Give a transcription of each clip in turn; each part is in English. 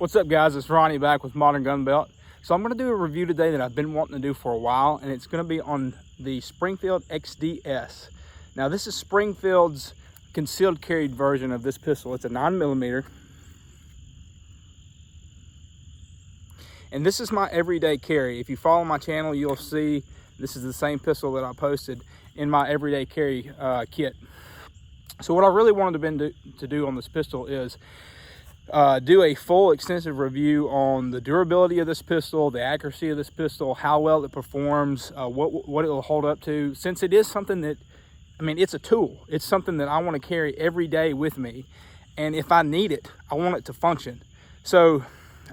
What's up, guys? It's Ronnie back with Modern Gun Belt. So I'm going to do a review today that I've been wanting to do for a while, and it's going to be on the Springfield XDs. Now this is Springfield's concealed carried version of this pistol. It's a 9mm, and this is my everyday carry. If you follow my channel, you'll see this is the same pistol that I posted in my everyday carry kit. So what I really wanted to do on this pistol is do a full extensive review on the durability of this pistol, the accuracy of this pistol, how well it performs, what it will hold up to, since it is something that, I mean, it's a tool. It's something that I want to carry every day with me, and if I need it, I want it to function. So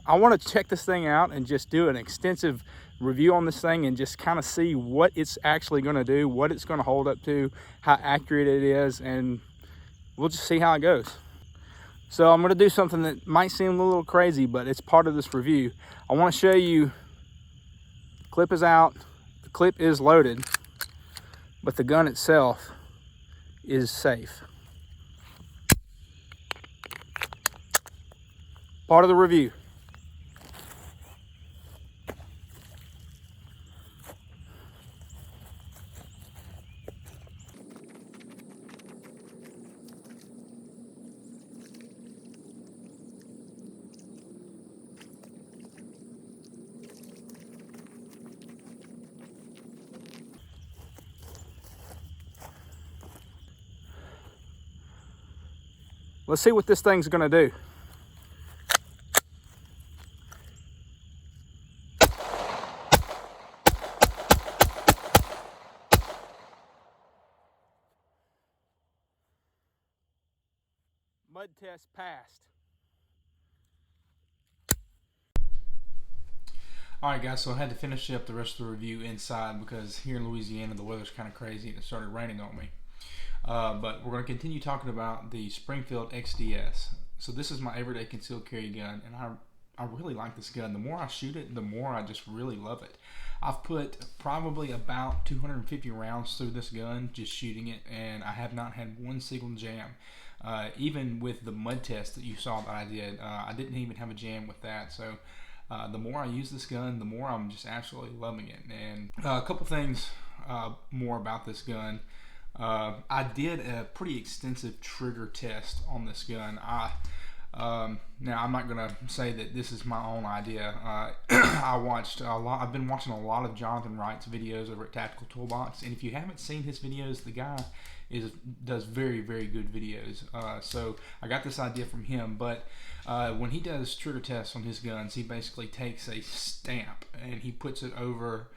I want to check this thing out and just do an extensive review on this thing and just kind of see what it's actually going to do, what it's going to hold up to, how accurate it is, and we'll just see how it goes. So I'm going to do something that might seem a little crazy, but it's part of this review. I want to show you, the clip is out, the clip is loaded, but the gun itself is safe. Part of the review. Let's see what this thing's gonna do. Mud test passed. Alright guys, so I had to finish up the rest of the review inside because here in Louisiana the weather's kind of crazy and it started raining on me. But we're going to continue talking about the Springfield XDs. So this is my everyday concealed carry gun, and I really like this gun. The more I shoot it, the more I just really love it. I've put probably about 250 rounds through this gun just shooting it, and I have not had one single jam. Even with the mud test that you saw that I did, I didn't even have a jam with that. So the more I use this gun, the more I'm just absolutely loving it. And a couple things more about this gun. I did a pretty extensive trigger test on this gun. Now I'm not gonna say that this is my own idea. I've been watching a lot of Jonathan Wright's videos over at Tactical Toolbox, and if you haven't seen his videos, the guy does very, very good videos. So I got this idea from him, but when he does trigger tests on his guns, he basically takes a stamp and he puts it over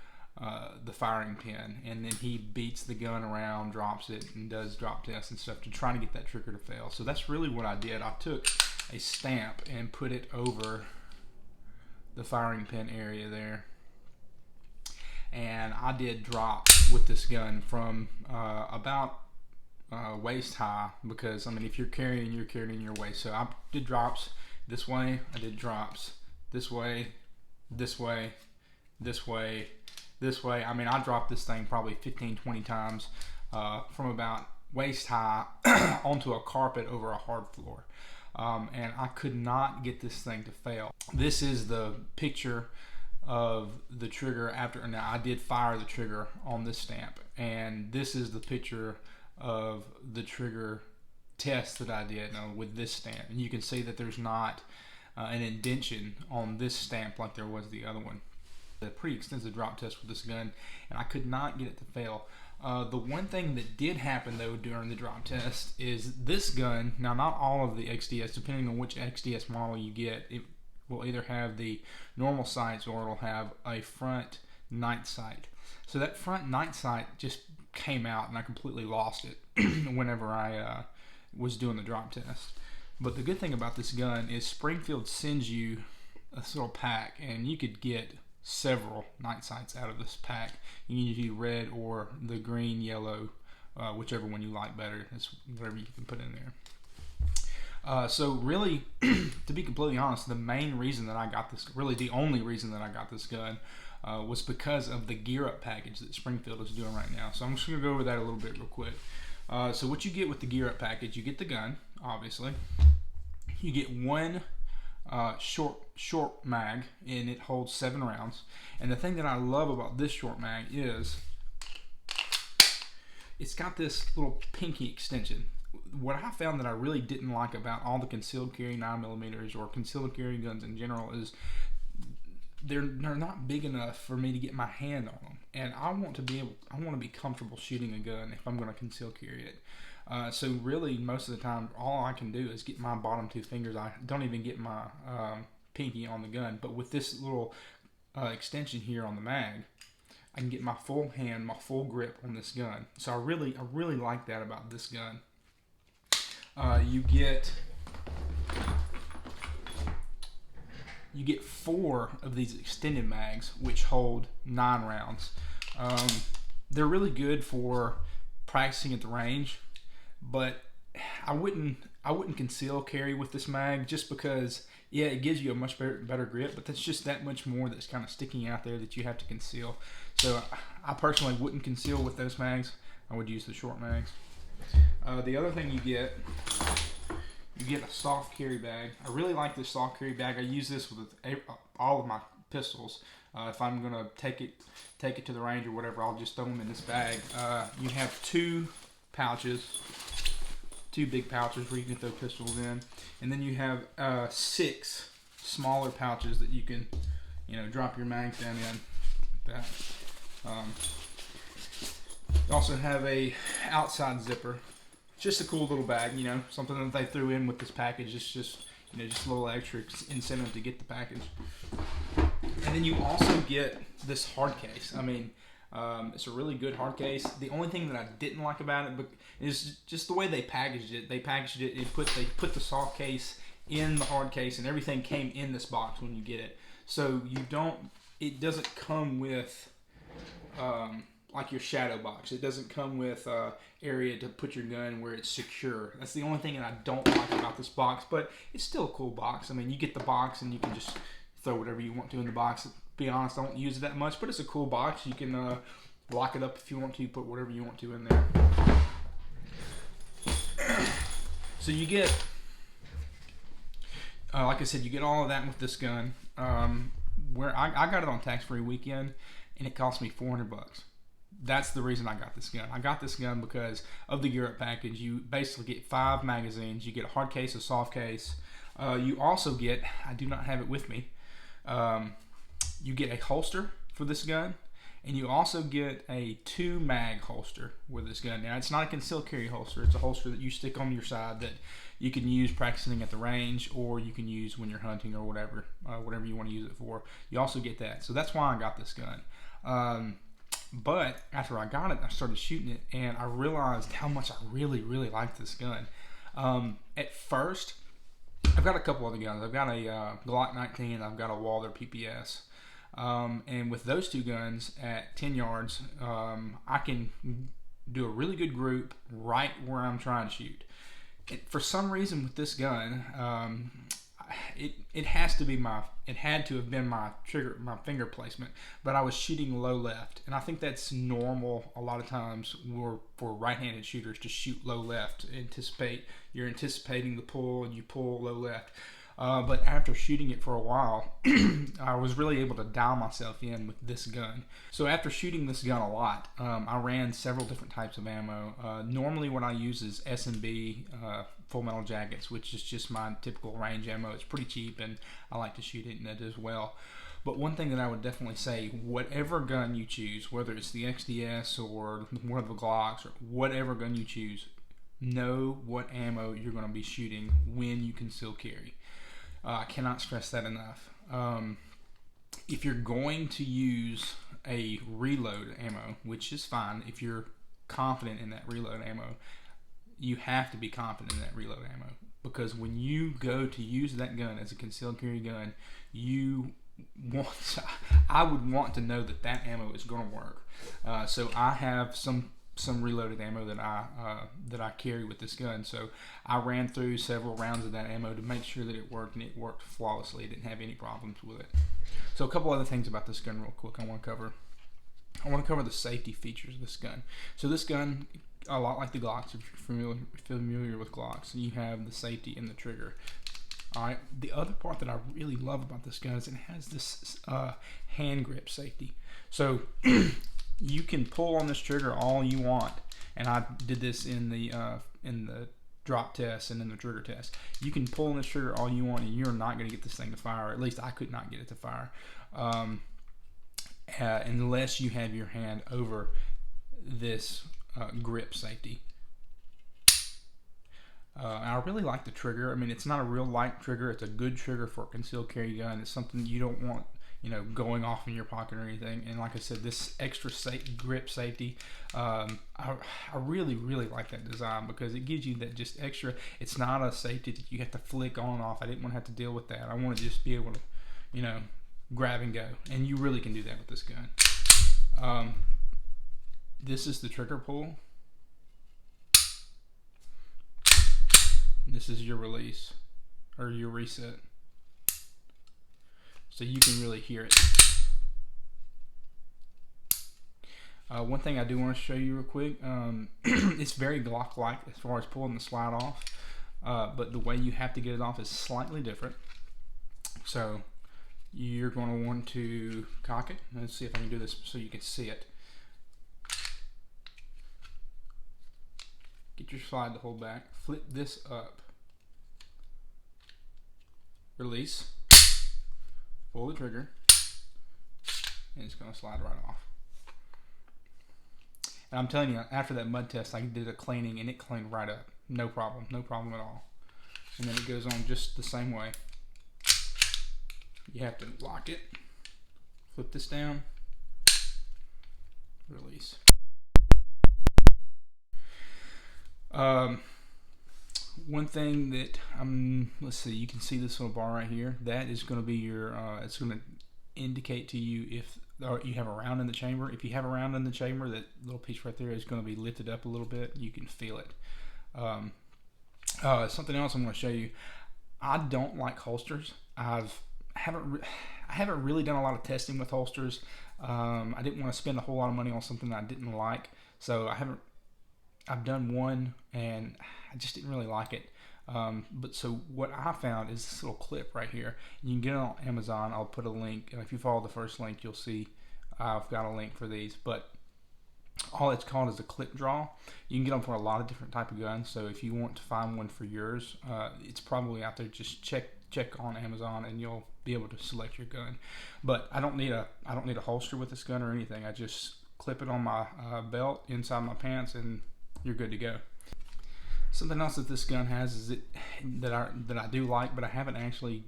the firing pin, and then he beats the gun around, drops it, and does drop tests and stuff to try to get that trigger to fail. So that's really what I did. I took a stamp and put it over the firing pin area there, and I did drop with this gun from about waist high, because I mean, if you're carrying your waist. So I did drops this way, I did drops this way, this way, this way, this way. I mean, I dropped this thing probably 15-20 times from about waist high onto a carpet over a hard floor, and I could not get this thing to fail. This is the picture of the trigger after. Now I did fire the trigger on this stamp, and this is the picture of the trigger test that I did with this stamp, and you can see that there's not an indentation on this stamp like there was the other one. A pretty extensive drop test with this gun, and I could not get it to fail. The one thing that did happen though during the drop test is this gun, now not all of the XDs, depending on which XDs model you get, it will either have the normal sights or it'll have a front night sight. So that front night sight just came out and I completely lost it whenever I was doing the drop test. But the good thing about this gun is Springfield sends you a little pack, and you could get several night sights out of this pack. You can use red or the green, yellow, whichever one you like better. It's whatever you can put in there. So really, to be completely honest, the main reason that I got this, really the only reason that I got this gun, was because of the gear up package that Springfield is doing right now. So I'm just going to go over that a little bit real quick. So what you get with the gear up package, you get the gun, obviously. You get one short mag, and it holds 7 rounds. And the thing that I love about this short mag is it's got this little pinky extension. What I found that I really didn't like about all the concealed carry 9mm or concealed carry guns in general is they're not big enough for me to get my hand on them, and I want to be comfortable shooting a gun if I'm going to conceal carry it. So really, most of the time, all I can do is get my bottom 2 fingers. I don't even get my pinky on the gun. But with this little extension here on the mag, I can get my full hand, my full grip on this gun. So I really like that about this gun. You get 4 of these extended mags, which hold 9 rounds. They're really good for practicing at the range, but I wouldn't conceal carry with this mag, just because, yeah, it gives you a much better grip, but that's just that much more that's kind of sticking out there that you have to conceal. So I personally wouldn't conceal with those mags. I would use the short mags. The other thing you get a soft carry bag. I really like this soft carry bag. I use this with all of my pistols. If I'm gonna take it to the range or whatever, I'll just throw them in this bag. You have 2 pouches, 2 big pouches where you can throw pistols in, and then you have 6 smaller pouches that you can, drop your mags down in. Like that. You also have a outside zipper. Just a cool little bag, something that they threw in with this package. It's just a little extra incentive to get the package. And then you also get this hard case. I mean, it's a really good hard case. The only thing that I didn't like about it is just the way they packaged it. They packaged it. They put the soft case in the hard case, and everything came in this box when you get it. So it doesn't come with like your shadow box. It doesn't come with area to put your gun where it's secure. That's the only thing that I don't like about this box, but it's still a cool box. I mean, you get the box and you can just throw whatever you want to in the box. To be honest, I don't use it that much, but it's a cool box. You can lock it up if you want to, put whatever you want to in there. So you get, like I said, you get all of that with this gun. Where I got it on tax-free weekend, and it cost me $400. That's the reason I got this gun. I got this gun because of the Europe package. You basically get 5 magazines. You get a hard case, a soft case. You also get, I do not have it with me, you get a holster for this gun, and you also get a 2 mag holster with this gun. Now, it's not a concealed carry holster. It's a holster that you stick on your side that you can use practicing at the range, or you can use when you're hunting or whatever you want to use it for. You also get that. So that's why I got this gun. But after I got it, I started shooting it, and I realized how much I really liked this gun. At first, I've got a couple other guns. I've got a Glock 19, I've got a Walther PPS. And with those 2 guns at 10 yards, I can do a really good group right where I'm trying to shoot. For some reason with this gun, it had to have been my finger placement, but I was shooting low left, and I think that's normal a lot of times for right-handed shooters to shoot low left. You're anticipating the pull, and you pull low left. But after shooting it for a while, I was really able to dial myself in with this gun. So after shooting this gun a lot, I ran several different types of ammo. Normally what I use is S&B full metal jackets, which is just my typical range ammo. It's pretty cheap, and I like to shoot it in it as well. But one thing that I would definitely say, whatever gun you choose, whether it's the XDS or one of the Glocks or whatever gun you choose, know what ammo you're going to be shooting when you conceal carry. I cannot stress that enough. If you're going to use a reload ammo, which is fine if you're confident in that reload ammo, you have to be confident in that reload ammo, because when you go to use that gun as a concealed carry gun, I would want to know that ammo is going to work. So I have some reloaded ammo that I carry with this gun. So I ran through several rounds of that ammo to make sure that it worked, and it worked flawlessly. It didn't have any problems with it. So a couple other things about this gun real quick I want to cover. I want to cover the safety features of this gun. So this gun, a lot like the Glocks, if you're familiar with Glocks, you have the safety in the trigger. All right. The other part that I really love about this gun is it has this hand grip safety. So you can pull on this trigger all you want, and I did this in the drop test and in the trigger test. You can pull on this trigger all you want, and you're not going to get this thing to fire. Or at least I could not get it to fire, unless you have your hand over this grip safety. I really like the trigger. I mean, it's not a real light trigger. It's a good trigger for a concealed carry gun. It's something you don't want, you know, going off in your pocket or anything. And like I said, this extra grip safety, I really like that design, because it gives you that just extra. It's not a safety that you have to flick on and off. I didn't want to have to deal with that. I want to just be able to, you know, grab and go. And you really can do that with this gun. This is the trigger pull. This is your release, or your reset. So you can really hear it. One thing I do want to show you real quick, it's very Glock-like as far as pulling the slide off, but the way you have to get it off is slightly different. So you're going to want to cock it. Let's see if I can do this so you can see it. Get your slide to hold back. Flip this up. Release. Pull the trigger. And it's going to slide right off. And I'm telling you, after that mud test, I did a cleaning and it cleaned right up. No problem. No problem at all. And then it goes on just the same way. You have to lock it. Flip this down. Release. One thing that let's see, you can see this little bar right here. That is going to be your it's going to indicate to you if you have a round in the chamber. If you have a round in the chamber, that little piece right there is going to be lifted up a little bit. You can feel it. Something else I'm going to show you. I don't like holsters. I haven't really done a lot of testing with holsters. I didn't want to spend a whole lot of money on something that I didn't like, so I've done one and I just didn't really like it. But so what I found is this little clip right here. You can get it on Amazon. I'll put a link. If you follow the first link, you'll see I've got a link for these. But all it's called is a clip draw. You can get them for a lot of different type of guns. So if you want to find one for yours, it's probably out there. Just check on Amazon and you'll be able to select your gun. But I don't need a holster with this gun or anything. I just clip it on my belt inside my pants and you're good to go. Something else that this gun has is that I do like, but I haven't actually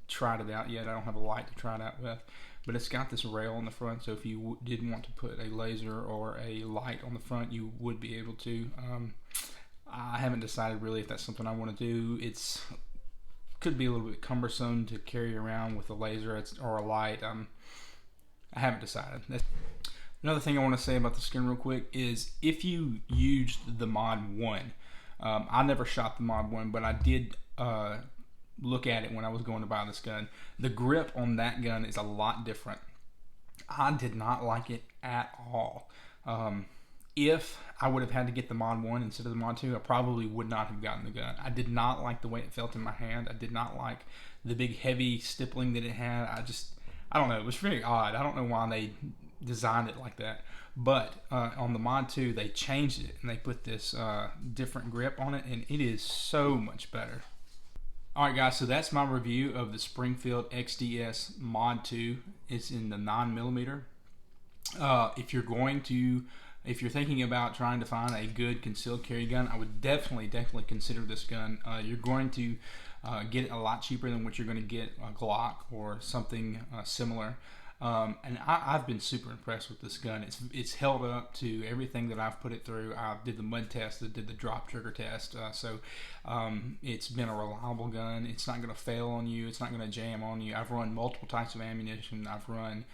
tried it out yet. I don't have a light to try it out with, but it's got this rail on the front, so if you did want to put a laser or a light on the front, you would be able to. I haven't decided really if that's something I want to do. Could be a little bit cumbersome to carry around with a laser or a light. I haven't decided. Another thing I want to say about this gun real quick is if you used the Mod 1, I never shot the Mod 1, but I did look at it when I was going to buy this gun. The grip on that gun is a lot different. I did not like it at all. If I would have had to get the Mod 1 instead of the Mod 2, I probably would not have gotten the gun. I did not like the way it felt in my hand. I did not like the big heavy stippling that it had. I don't know. It was very odd. I don't know why they designed it like that. But on the Mod 2, they changed it and they put this different grip on it, and it is so much better. Alright guys, so that's my review of the Springfield XDs Mod 2. It's in the 9mm. If you're thinking about trying to find a good concealed carry gun, I would definitely consider this gun. You're going to get it a lot cheaper than what you're going to get a Glock or something similar. And I've been super impressed with this gun. It's held up to everything that I've put it through. I did the mud test, I did the drop trigger test, so it's been a reliable gun. It's not going to fail on you. It's not going to jam on you. I've run multiple types of ammunition. I've run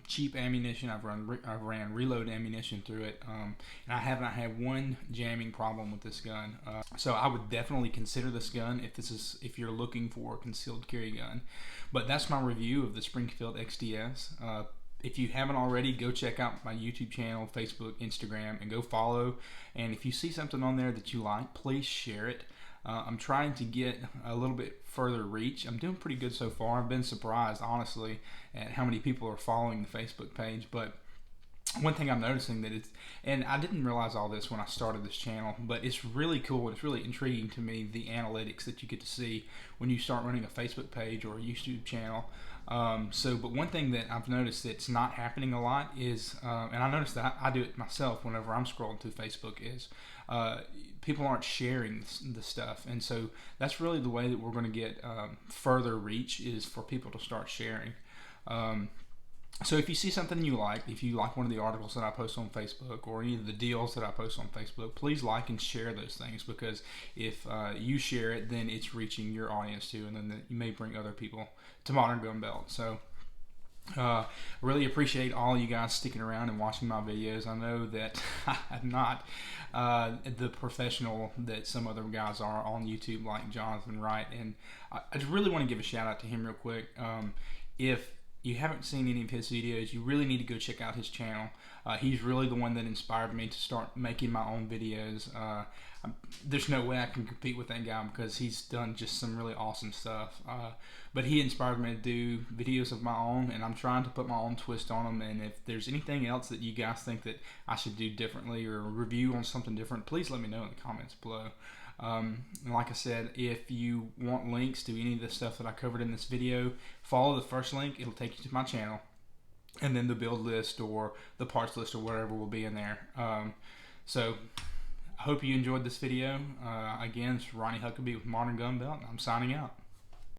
cheap ammunition. I've ran reload ammunition through it, and I have not had one jamming problem with this gun. So I would definitely consider this gun if you're looking for a concealed carry gun. But that's my review of the Springfield XDs. If you haven't already, go check out my YouTube channel, Facebook, Instagram, and go follow. And if you see something on there that you like, please share it. I'm trying to get a little bit further reach. I'm doing pretty good so far. I've been surprised, honestly, at how many people are following the Facebook page. But one thing I'm noticing that it's, and I didn't realize all this when I started this channel, but it's really cool and it's really intriguing to me, the analytics that you get to see when you start running a Facebook page or a YouTube channel. But one thing that I've noticed that's not happening a lot is, and I noticed that I do it myself whenever I'm scrolling through Facebook, is people aren't sharing the stuff. And so that's really the way that we're going to get further reach, is for people to start sharing. So if you see something you like, if you like one of the articles that I post on Facebook or any of the deals that I post on Facebook, please like and share those things, because if you share it, then it's reaching your audience too, and then you may bring other people to Modern Gun Belt. So really appreciate all you guys sticking around and watching my videos. I know that I'm not the professional that some other guys are on YouTube, like Jonathan Wright, and I just really want to give a shout out to him real quick. If you haven't seen any of his videos, you really need to go check out his channel. He's really the one that inspired me to start making my own videos. There's no way I can compete with that guy, because he's done just some really awesome stuff. But he inspired me to do videos of my own, and I'm trying to put my own twist on them. And if there's anything else that you guys think that I should do differently, or review on something different, please let me know in the comments below. And like I said, if you want links to any of the stuff that I covered in this video, follow the first link. It'll take you to my channel, and then the build list or the parts list or whatever will be in there. So I hope you enjoyed this video. Again, it's Ronnie Huckabee with Modern Gun Belt, and I'm signing out.